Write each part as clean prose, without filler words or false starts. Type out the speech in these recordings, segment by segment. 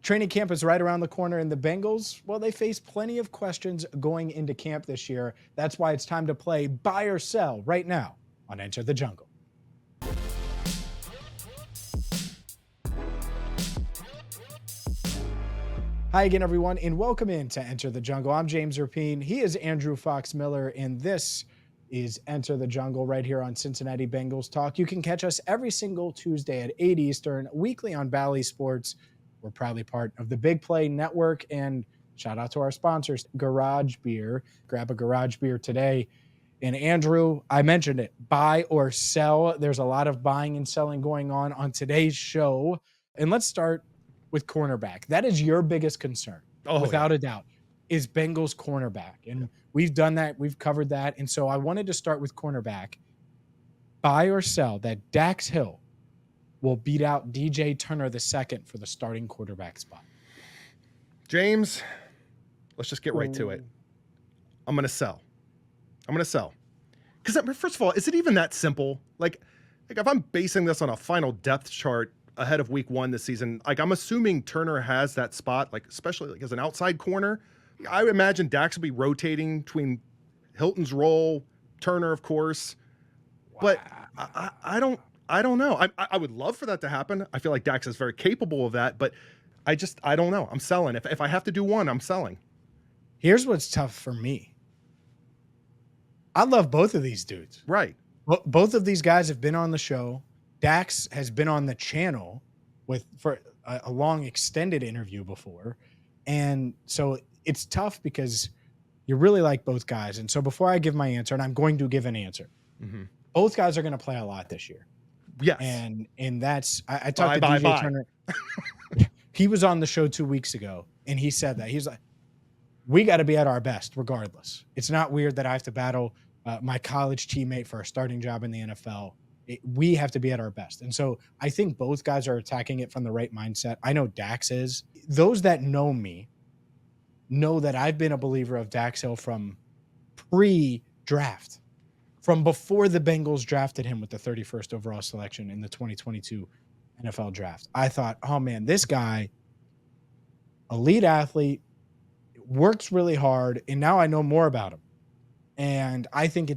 Training camp is right around the corner, and the Bengals, well, they face plenty of questions going into camp this year. That's why it's time to play buy or sell right now on Enter the Jungle. Hi again, everyone, and welcome in to Enter the Jungle. I'm James Rapien. He is Andrew Fox Miller, and this is Enter the Jungle right here on Cincinnati Bengals Talk. You can catch us every single Tuesday at 8 Eastern, weekly on Bally Sports. We're proudly part of the Big Play Network, and shout out to our sponsors, Garage Beer. Grab a Garage Beer today. And Andrew, I mentioned it, buy or sell. There's a lot of buying and selling going on today's show. And let's start with cornerback. That is your biggest concern, without a doubt, is Bengals cornerback. And we've done that. We've covered that. And so I wanted to start with cornerback. Buy or sell that Dax Hill will beat out DJ Turner II for the starting quarterback spot. James, let's just get right to it. I'm going to sell. Because first of all, is it even that simple? Like if I'm basing this on a final depth chart ahead of week 1 this season, like I'm assuming Turner has that spot, like especially like as an outside corner. I would imagine Dax will be rotating between Hilton's role, Turner, of course. Wow. But I don't know. I would love for that to happen. I feel like Dax is very capable of that, but I don't know. I'm selling. If I have to do one, I'm selling. Here's what's tough for me. I love both of these dudes. Right. Both of these guys have been on the show. Dax has been on the channel for a long extended interview before. And so it's tough because you really like both guys. And so before I give my answer, and I'm going to give an answer, both guys are going to play a lot this year. Yes. And that's, I talked to DJ Turner. He was on the show 2 weeks ago, and he said that. He's like, we got to be at our best regardless. It's not weird that I have to battle my college teammate for a starting job in the NFL. We have to be at our best. And so I think both guys are attacking it from the right mindset. I know Dax is. Those that know me know that I've been a believer of Dax Hill from pre-draft. From before the Bengals drafted him with the 31st overall selection in the 2022 NFL draft. I thought, oh man, this guy, elite athlete, works really hard, and now I know more about him. And I think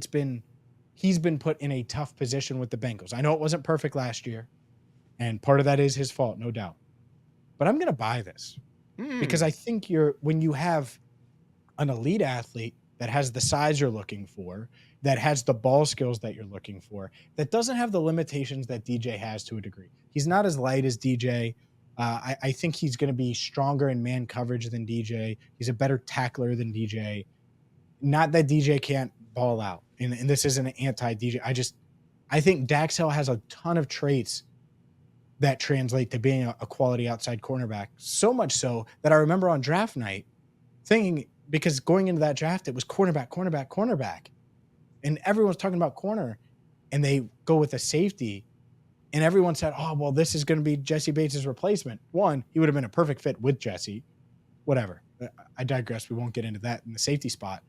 he's been put in a tough position with the Bengals. I know it wasn't perfect last year, and part of that is his fault, no doubt. But I'm going to buy this because I think when you have an elite athlete that has the size you're looking for, that has the ball skills that you're looking for, that doesn't have the limitations that DJ has to a degree. He's not as light as DJ. I think he's going to be stronger in man coverage than DJ. He's a better tackler than DJ. Not that DJ can't ball out, and this isn't an anti-DJ. I think Dax Hill has a ton of traits that translate to being a quality outside cornerback, so much so that I remember on draft night thinking, because going into that draft, it was cornerback. And everyone's talking about corner, and they go with a safety, and everyone said, oh, well, this is going to be Jesse Bates' replacement. One, he would have been a perfect fit with Jesse. Whatever. I digress. We won't get into that in the safety spot.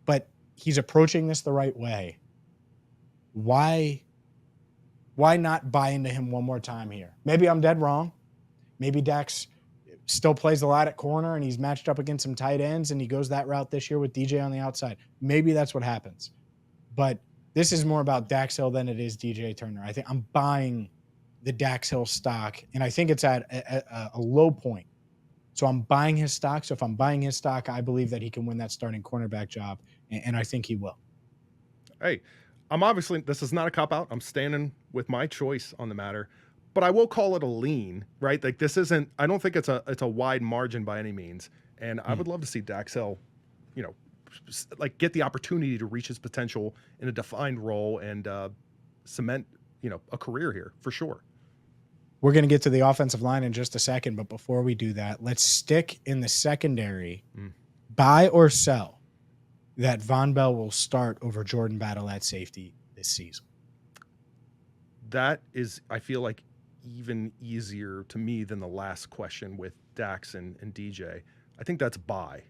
But he's approaching this the right way. Why not buy into him one more time here? Maybe I'm dead wrong. Maybe Dax still plays a lot at corner, and he's matched up against some tight ends, and he goes that route this year with DJ on the outside. Maybe that's what happens. But this is more about Dax Hill than it is DJ Turner. I think I'm buying the Dax Hill stock, and I think it's at a low point. So I'm buying his stock. So if I'm buying his stock, I believe that he can win that starting cornerback job, and I think he will. Hey, this is not a cop-out. I'm standing with my choice on the matter, but I will call it a lean, right? Like I don't think it's a wide margin by any means. And I would love to see Dax Hill, like get the opportunity to reach his potential in a defined role and cement, a career here for sure. We're going to get to the offensive line in just a second, but before we do that, let's stick in the secondary. Buy or sell that Vonn Bell will start over Jordan Battle at safety this season. That is, I feel like, even easier to me than the last question with Dax and DJ. I think that's buy.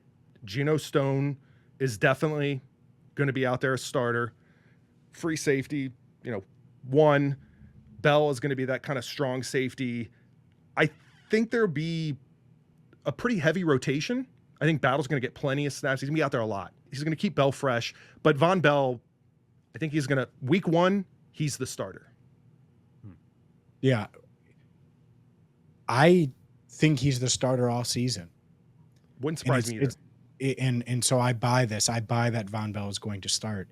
Geno Stone is definitely going to be out there as starter. Free safety, one. Bell is going to be that kind of strong safety. I think there'll be a pretty heavy rotation. I think Battle's going to get plenty of snaps. He's going to be out there a lot. He's going to keep Bell fresh. But Vonn Bell, I think he's going to, week 1, he's the starter. Yeah. I think he's the starter all season. Wouldn't surprise me either. And so I buy this. I buy that Vonn Bell is going to start.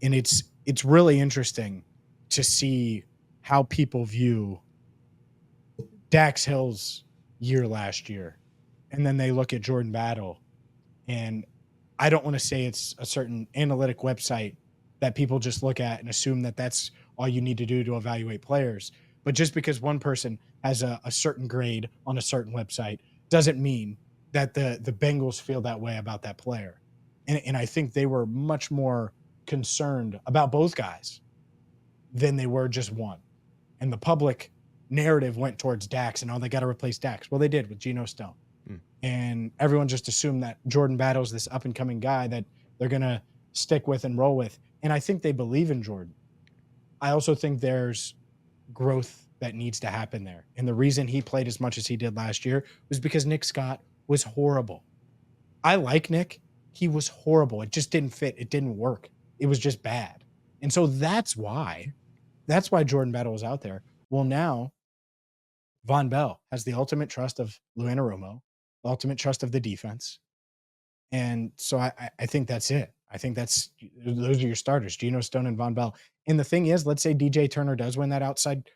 And it's really interesting to see how people view Dax Hill's year last year. And then they look at Jordan Battle. And I don't want to say it's a certain analytic website that people just look at and assume that that's all you need to do to evaluate players. But just because one person has a certain grade on a certain website doesn't mean that the Bengals feel that way about that player. And I think they were much more concerned about both guys than they were just one. And the public narrative went towards Dax and, they got to replace Dax. Well, they did with Geno Stone. And everyone just assumed that Jordan Battle's this up-and-coming guy that they're going to stick with and roll with. And I think they believe in Jordan. I also think there's growth that needs to happen there. And the reason he played as much as he did last year was because Nick Scott was horrible. I like Nick. He was horrible. It just didn't fit. It didn't work. It was just bad. And so that's why Jordan Battle is out there. Well, now Vonn Bell has the ultimate trust of Lou Anarumo, the ultimate trust of the defense. And so I think that's it. I think those are your starters, Geno Stone and Vonn Bell. And the thing is, let's say DJ Turner does win that outside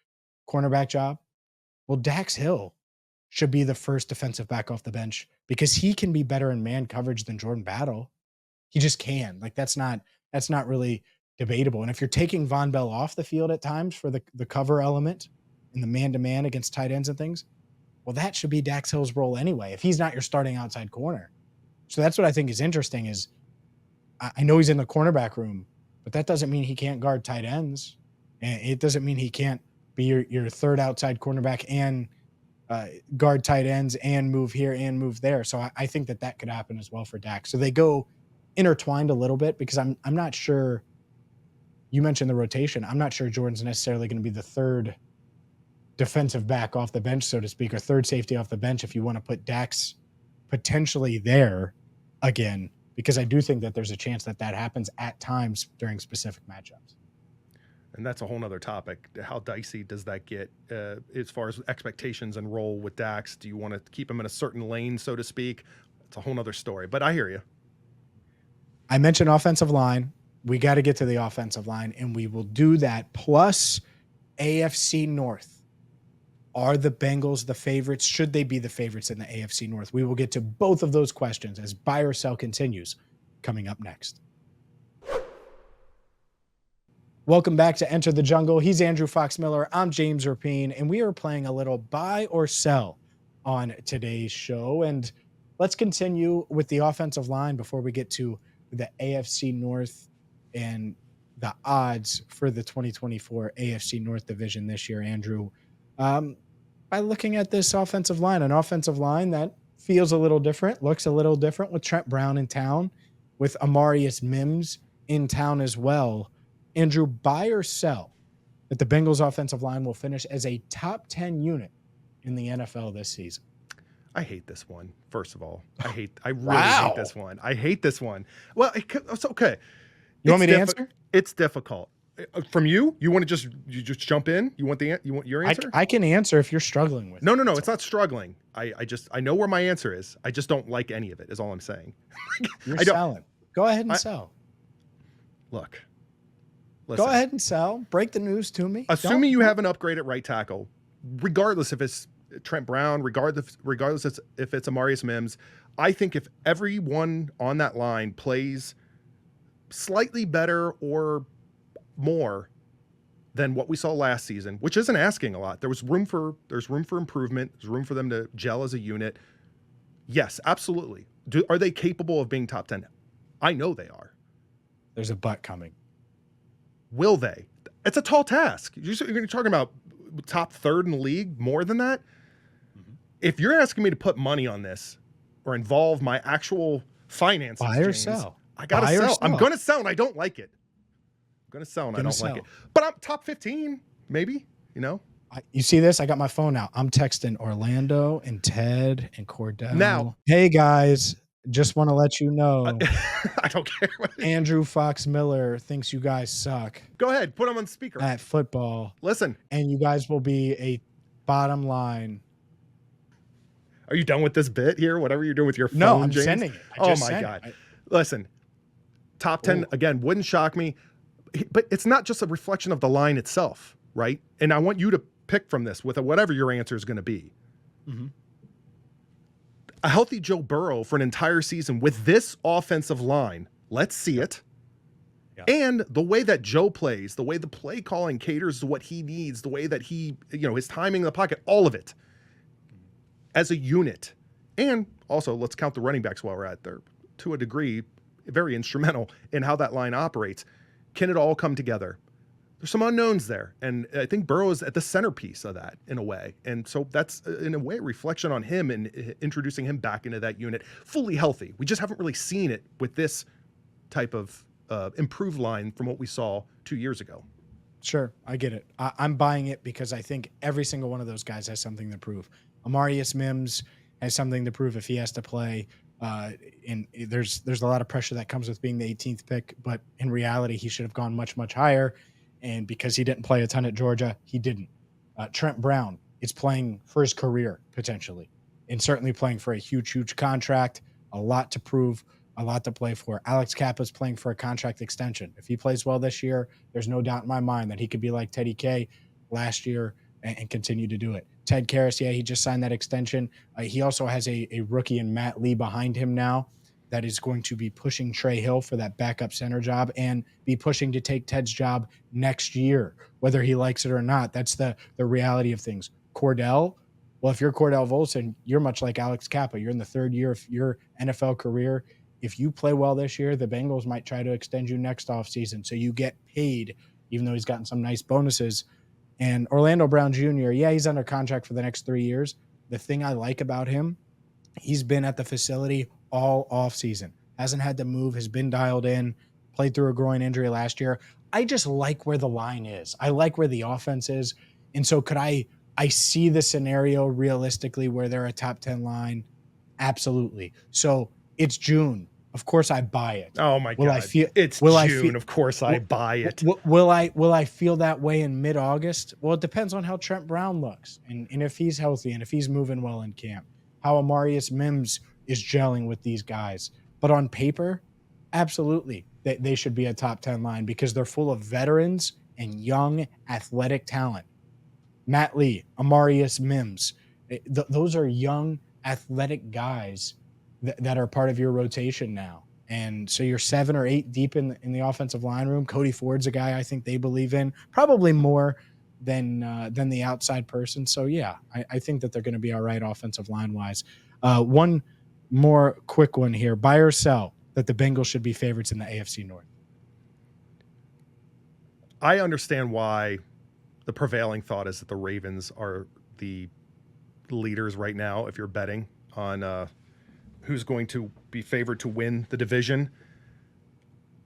cornerback job. Well, Dax Hill should be the first defensive back off the bench because he can be better in man coverage than Jordan Battle. He just can. Like that's not really debatable. And if you're taking Vonn Bell off the field at times for the cover element and the man-to-man against tight ends and things, well, that should be Dax Hill's role anyway, if he's not your starting outside corner. So that's what I think is interesting is I know he's in the cornerback room, but that doesn't mean he can't guard tight ends. And it doesn't mean he can't be your third outside cornerback and guard tight ends and move here and move there. So I think that could happen as well for Dax. So they go intertwined a little bit because I'm not sure. You mentioned the rotation. I'm not sure Jordan's necessarily going to be the third defensive back off the bench, so to speak, or third safety off the bench if you want to put Dax potentially there again, because I do think that there's a chance that happens at times during specific matchups. And that's a whole nother topic. How dicey does that get as far as expectations and role with Dax? Do you want to keep him in a certain lane, so to speak? It's a whole nother story, but I hear you. I mentioned offensive line. We got to get to the offensive line, and we will do that. Plus AFC North. Are the Bengals the favorites? Should they be the favorites in the AFC North? We will get to both of those questions as Buy or Sell continues coming up next. Welcome back to Enter the Jungle. He's Andrew Fox Miller. I'm James Rapien, and we are playing a little Buy or Sell on today's show. And let's continue with the offensive line before we get to the AFC North and the odds for the 2024 AFC North division this year, Andrew. By looking at this offensive line, an offensive line that feels a little different, looks a little different with Trent Brown in town, with Amarius Mims in town as well. Andrew, buy or sell that the Bengals offensive line will finish as a top 10 unit in the NFL this season? I hate this one. First of all, I really hate this one. I hate this one. Well, it's okay. You want me to answer? It's difficult. From you want to just jump in? You want your answer? I can answer if you're struggling with it. No. It's not struggling. I know where my answer is. I just don't like any of it. Is all I'm saying. You're selling. Go ahead and sell. Listen. Go ahead and sell. Break the news to me. Assuming you have an upgrade at right tackle, regardless if it's Trent Brown, regardless if it's Amarius Mims, I think if everyone on that line plays slightly better or more than what we saw last season, which isn't asking a lot. There's room for improvement. There's room for them to gel as a unit. Yes, absolutely. Are they capable of being top 10? I know they are. There's a but coming. Will they? It's a tall task. You're going to be talking about top third in the league, more than that. Mm-hmm. If you're asking me to put money on this or involve my actual finances, buy or sell. I got to sell. I'm going to sell and I don't like it. Like it, but I'm top 15, maybe, You see this? I got my phone out. I'm texting Orlando and Ted and Cordell. Now, hey guys, just want to let you know I don't care. Andrew Fox Miller thinks you guys suck Go ahead, put him on speaker. at football, Listen, and you guys will be a bottom line. are you done with this bit here? Whatever you're doing with your phone, No, I'm James? sending it. Oh my God. Listen, top 10, again, wouldn't shock me. But it's not just a reflection of the line itself, right? And I want you to pick from this with whatever your answer is going to be. Mm-hmm. A healthy Joe Burrow for an entire season with this offensive line, let's see it. Yeah. And the way that Joe plays, the way the play calling caters to what he needs, the way that he, his timing in the pocket, all of it as a unit. And also, let's count the running backs while we're at there. To a degree, very instrumental in how that line operates. Can it all come together? There's some unknowns there. And I think Burrow is at the centerpiece of that in a way. And so that's, in a way, a reflection on him and introducing him back into that unit fully healthy. We just haven't really seen it with this type of improved line from what we saw 2 years ago. Sure, I get it. I'm buying it because I think every single one of those guys has something to prove. Amarius Mims has something to prove if he has to play. And there's a lot of pressure that comes with being the 18th pick, but in reality, he should have gone much, much higher. And because he didn't play a ton at Georgia, he didn't. Trent Brown is playing for his career, potentially, and certainly playing for a huge, huge contract, a lot to prove, a lot to play for. Alex Kappa's playing for a contract extension. If he plays well this year, there's no doubt in my mind that he could be like Teddy K last year and continue to do it. Ted Karras, he just signed that extension. He also has a rookie in Matt Lee behind him now that is going to be pushing Trey Hill for that backup center job and be pushing to take Ted's job next year, whether he likes it or not. That's the reality of things. Cordell, well, if you're Cordell Volson, you're much like Alex Kappa. You're in the third year of your NFL career. If you play well this year, the Bengals might try to extend you next offseason so you get paid, even though he's gotten some nice bonuses. And Orlando Brown Jr., he's under contract for the next 3 years. The thing I like about him, he's been at the facility all offseason. Hasn't had to move, has been dialed in, played through a groin injury last year. I just like where the line is. I like where the offense is. And so could I see the scenario realistically where they're a top 10 line? Absolutely. So it's June. Of course I buy it. Oh my God. It's June. Of course I buy it. Will I feel that way in mid-August? Well, it depends on how Trent Brown looks and if he's healthy and if he's moving well in camp, how Amarius Mims is gelling with these guys. But on paper, absolutely, they should be a top 10 line because they're full of veterans and young athletic talent. Matt Lee, Amarius Mims, those are young athletic guys that are part of your rotation now. And so you're 7 or 8 deep in the offensive line room. Cody Ford's a guy I think they believe in, probably more than the outside person. So, yeah, I think that they're going to be all right offensive line-wise. One more quick one here. Buy or sell that the Bengals should be favorites in the AFC North? I understand why the prevailing thought is that the Ravens are the leaders right now if you're betting on who's going to be favored to win the division.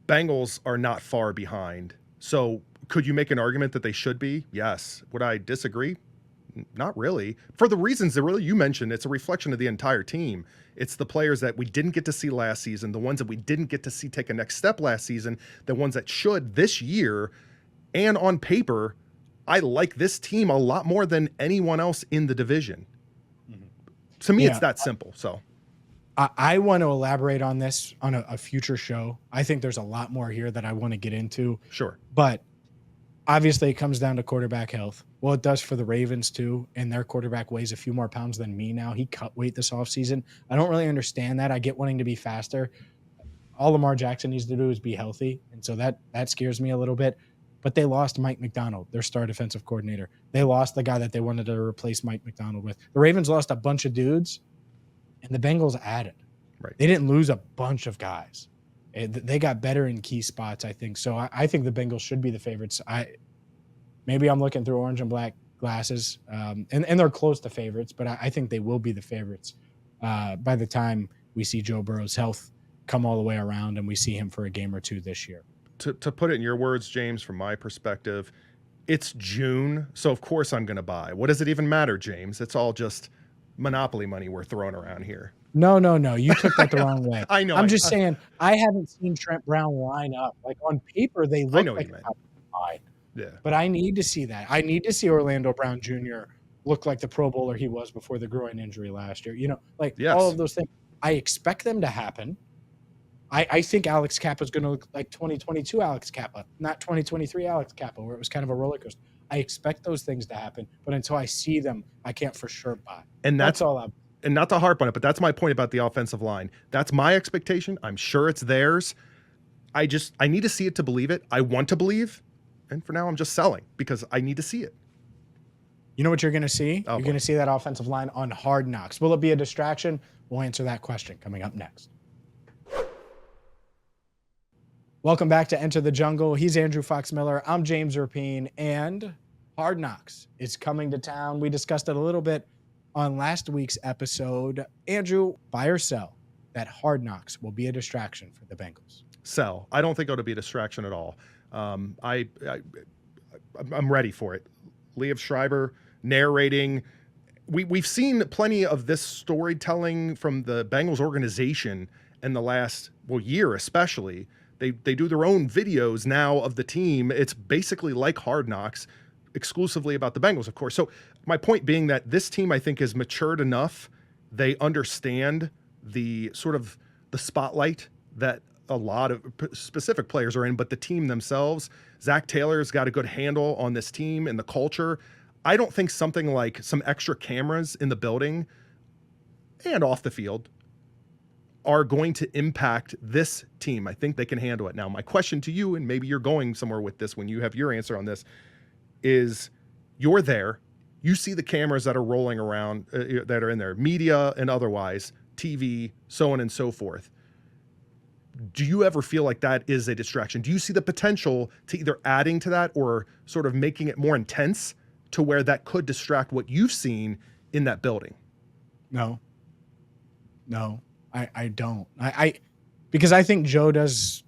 Bengals are not far behind. So could you make an argument that they should be? Yes. Would I disagree? Not really. For the reasons that really you mentioned, it's a reflection of the entire team. It's the players that we didn't get to see last season, the ones that we didn't get to see take a next step last season, the ones that should this year. And on paper, I like this team a lot more than anyone else in the division. Mm-hmm. To me, it's that simple. So I want to elaborate on this on a future show. I think there's a lot more here that I want to get into. Sure. But obviously it comes down to quarterback health. Well, it does for the Ravens too, and their quarterback weighs a few more pounds than me now. He cut weight this offseason. I don't really understand that. I get wanting to be faster. All Lamar Jackson needs to do is be healthy, and so that scares me a little bit. But they lost Mike McDonald, their star defensive coordinator. They lost the guy that they wanted to replace Mike McDonald with. The Ravens lost a bunch of dudes, and the Bengals added. Right. They didn't lose a bunch of guys. They got better in key spots, I think. So I think the Bengals should be the favorites. Maybe I'm looking through orange and black glasses, and they're close to favorites, but I think they will be the favorites by the time we see Joe Burrow's health come all the way around and we see him for a game or two this year. To put it in your words, James, from my perspective, It's June, so of course I'm going to buy. What does it even matter, James? It's all just monopoly money we're throwing around here. No. You took that the wrong way. I know. I'm just saying I haven't seen Trent Brown line up. Like on paper, they look like a top five. Yeah. But I need to see that. I need to see Orlando Brown Jr. look like the Pro Bowler he was before the groin injury last year. All of those things. I expect them to happen. I think Alex Kappa is going to look like 2022 Alex Kappa, not 2023 Alex Kappa, where it was kind of a roller coaster. I expect those things to happen, but until I see them, I can't for sure buy. And that's all I'm. And not to harp on it, but that's my point about the offensive line. That's my expectation. I'm sure it's theirs. I need to see it to believe it. I want to believe, and for now, I'm just selling because I need to see it. You know what you're going to see? You're going to see that offensive line on Hard Knocks. Will it be a distraction? We'll answer that question coming up next. Welcome back to Enter the Jungle. He's Andrew Fox Miller. I'm James Rapien, and Hard Knocks is coming to town. We discussed it a little bit on last week's episode. Andrew, buy or sell that Hard Knocks will be a distraction for the Bengals? Sell. I don't think it'll be a distraction at all. I'm ready for it. Liev Schreiber narrating. We've seen plenty of this storytelling from the Bengals organization in the last year, especially. They do their own videos now of the team. It's basically like Hard Knocks, exclusively about the Bengals, of course. So my point being that this team, I think, is matured enough. They understand the sort of the spotlight that a lot of specific players are in, but the team themselves. Zach Taylor's got a good handle on this team and the culture. I don't think something like some extra cameras in the building and off the field are going to impact this team. I think they can handle it. Now, my question to you, and maybe you're going somewhere with this when you have your answer on this, is you're there. You see the cameras that are rolling around, that are in there, media and otherwise, TV, so on and so forth. Do you ever feel like that is a distraction? Do you see the potential to either adding to that or sort of making it more intense to where that could distract what you've seen in that building? No, I don't. Because I think Joe does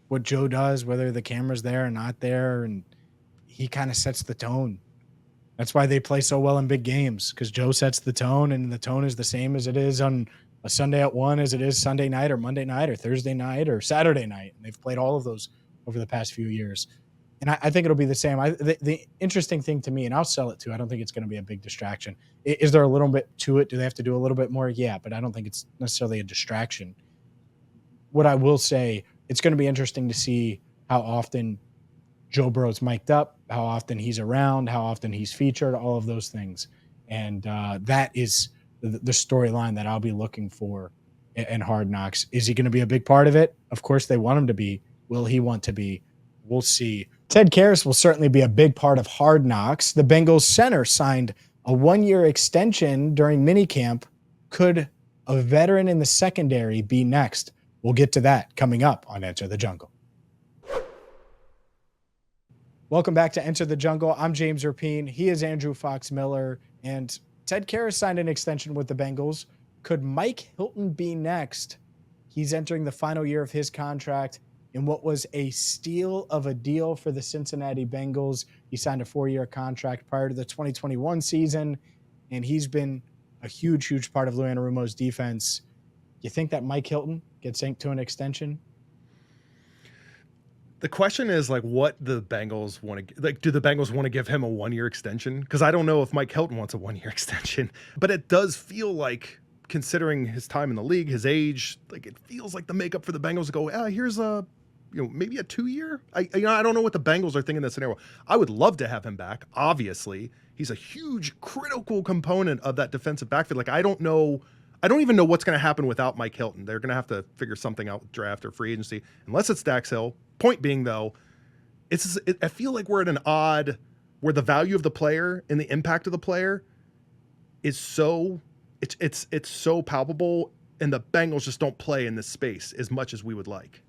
what Joe does, whether the camera's there or not there, and he kind of sets the tone. That's why they play so well in big games, because Joe sets the tone, and the tone is the same as it is on a Sunday at 1 as it is Sunday night or Monday night or Thursday night or Saturday night. And they've played all of those over the past few years. And I think it'll be the same. The interesting thing to me, and I'll sell it too, I don't think it's going to be a big distraction. Is there a little bit to it? Do they have to do a little bit more? Yeah, but I don't think it's necessarily a distraction. What I will say, it's going to be interesting to see how often Joe Burrow's mic'd up, how often he's around, how often he's featured, all of those things. And that is the storyline that I'll be looking for in Hard Knocks. Is he going to be a big part of it? Of course they want him to be. Will he want to be? We'll see. Ted Karras will certainly be a big part of Hard Knocks. The Bengals center signed a 1-year extension during minicamp. Could a veteran in the secondary be next? We'll get to that coming up on Enter the Jungle. Welcome back to Enter the Jungle. I'm James Rapien. He is Andrew Fox Miller. And Ted Karras signed an extension with the Bengals. Could Mike Hilton be next? He's entering the final year of his contract in what was a steal of a deal for the Cincinnati Bengals. He signed a 4-year contract prior to the 2021 season, and he's been a huge, huge part of Lou Anarumo's defense. You think that Mike Hilton gets inked to an extension? The question is, like, what the Bengals want to, like, do the Bengals want to give him a 1-year extension? Because I don't know if Mike Hilton wants a 1-year extension, but it does feel like, considering his time in the league, his age, like, it feels like the makeup for the Bengals to go, here's a, maybe a 2-year. I don't know what the Bengals are thinking in this scenario. I would love to have him back. Obviously, he's a huge, critical component of that defensive backfield. Like, I don't even know what's going to happen without Mike Hilton. They're going to have to figure something out with draft or free agency, unless it's Dax Hill. Point being, though, I feel like we're at an odd where the value of the player and the impact of the player is so it's so palpable, and the Bengals just don't play in this space as much as we would like.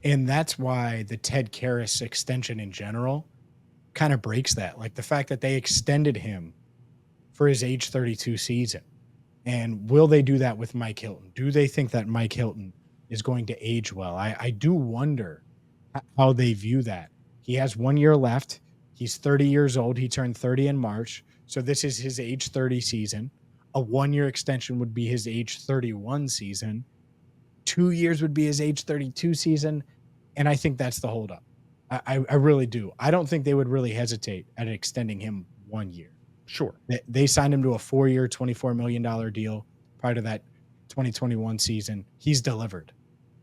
And that's why the Ted Karras extension in general kind of breaks that. Like the fact that they extended him for his age 32 season. And will they do that with Mike Hilton? Do they think that Mike Hilton is going to age well? I do wonder how they view that. He has 1 year left. He's 30 years old. He turned 30 in March. So this is his age 30 season. A 1-year extension would be his age 31 season. 2 years would be his age 32 season. And I think that's the holdup. I really do. I don't think they would really hesitate at extending him 1 year. Sure. They signed him to a 4-year, $24 million deal prior to that 2021 season. He's delivered.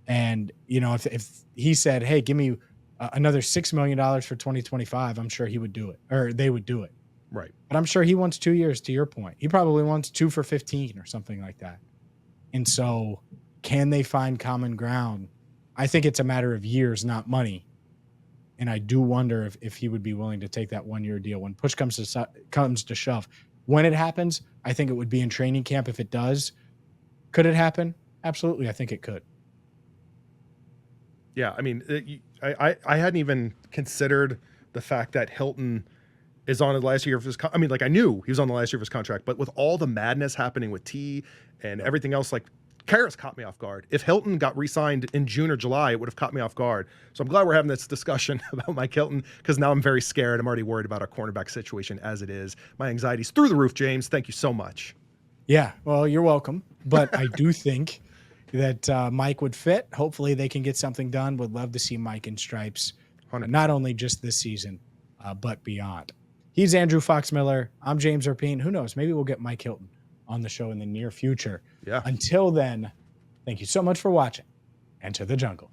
And, you know, if he said, hey, give me another $6 million for 2025, I'm sure he would do it, or they would do it. Right. But I'm sure he wants 2 years, to your point. He probably wants 2 for 15 or something like that. And so can they find common ground? I think it's a matter of years, not money. And I do wonder if he would be willing to take that 1-year deal when push comes to shove. When it happens, I think it would be in training camp. If it does, could it happen? Absolutely. I think it could. Yeah. I mean, I hadn't even considered the fact that Hilton is on his last year of his I mean, like, I knew he was on the last year of his contract, but with all the madness happening with T and everything else, like, Karras caught me off guard. If Hilton got re-signed in June or July, it would have caught me off guard. So I'm glad we're having this discussion about Mike Hilton, because now I'm very scared. I'm already worried about our cornerback situation as it is. My anxiety's through the roof, James. Thank you so much. Yeah, well, you're welcome. But I do think that Mike would fit. Hopefully they can get something done. Would love to see Mike in stripes, 100%. Not only just this season, but beyond. He's Andrew Fox Miller. I'm James Rapien. Who knows? Maybe we'll get Mike Hilton on the show in the near future. Yeah. Until then, thank you so much for watching. Enter the jungle.